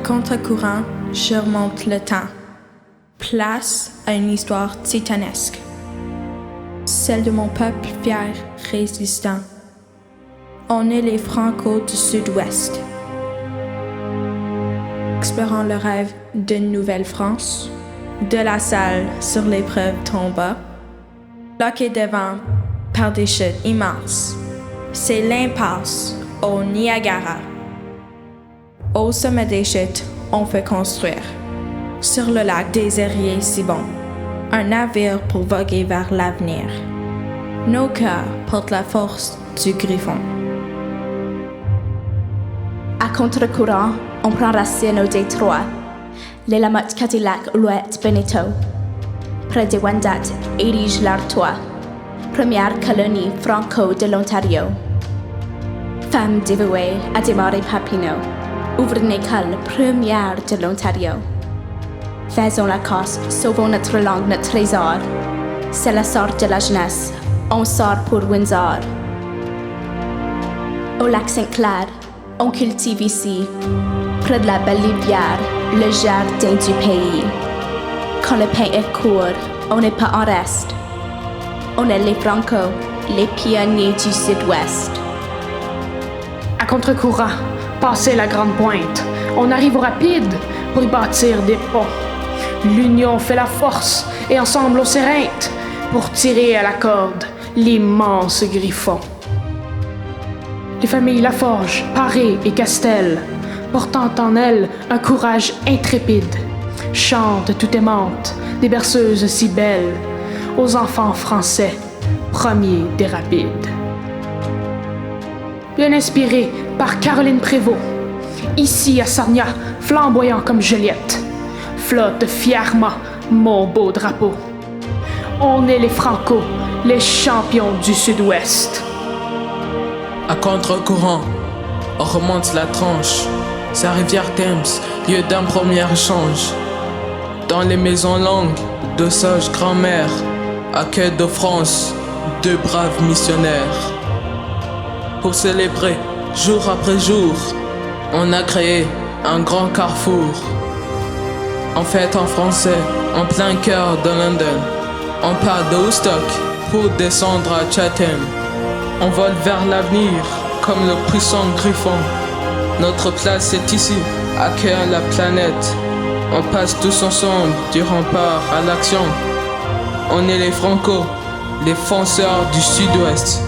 contre-courant, je remonte le temps. Place à une histoire titanesque. Celle de mon peuple fier, résistant. On est les Franco du Sud-Ouest. Explorant le rêve d'une nouvelle France, de la salle sur l'épreuve tomba, bloqué devant par des chutes immenses. C'est l'impasse au Niagara. Au sommet des chutes, on fait construire, sur le lac désert si bon, un navire pour voguer vers l'avenir. Nos cœurs portent la force du griffon. À contre-courant, on prend racine au détroit. Les Lamotte Cadillac Ouellette Benito. Près de Wendat érige leur toit. Première colonie franco de l'Ontario. Femme dévouée à démarrer Papineau. Ouvre une école première de l'Ontario. Faisons la casse, sauvons notre langue, notre trésor. C'est la sorte de la jeunesse, on sort pour Windsor. Au lac Saint-Clair, on cultive ici, près de la belle rivière, le jardin du pays. Quand le pain est court, on n'est pas en reste. On est les Franco, les pionniers du Sud-Ouest. À contre-courant, passer la grande pointe, on arrive au rapide pour y bâtir des ponts. L'union fait la force et ensemble on s'éreinte pour tirer à la corde l'immense griffon. Les familles Laforge, Paré et Castel, portant en elles un courage intrépide, chantent tout aimante des berceuses si belles aux enfants français, premiers des rapides. Bien inspiré par Caroline Prévost, ici à Sarnia, flamboyant comme Juliette, flotte fièrement mon beau drapeau. On est les Franco, les champions du Sud-Ouest. À contre-courant, on remonte la tranche. Sa rivière Thames, lieu d'un premier échange. Dans les maisons longues, de sages grand-mères, accueil de France, deux braves missionnaires. Pour célébrer, jour après jour, on a créé un grand carrefour. En fête en français, en plein cœur de London. On part de Woodstock pour descendre à Chatham. On vole vers l'avenir comme le puissant griffon. Notre place est ici, accueillir la planète. On passe tous ensemble du rempart à l'action. On est les Franco, les fonceurs du Sud-Ouest.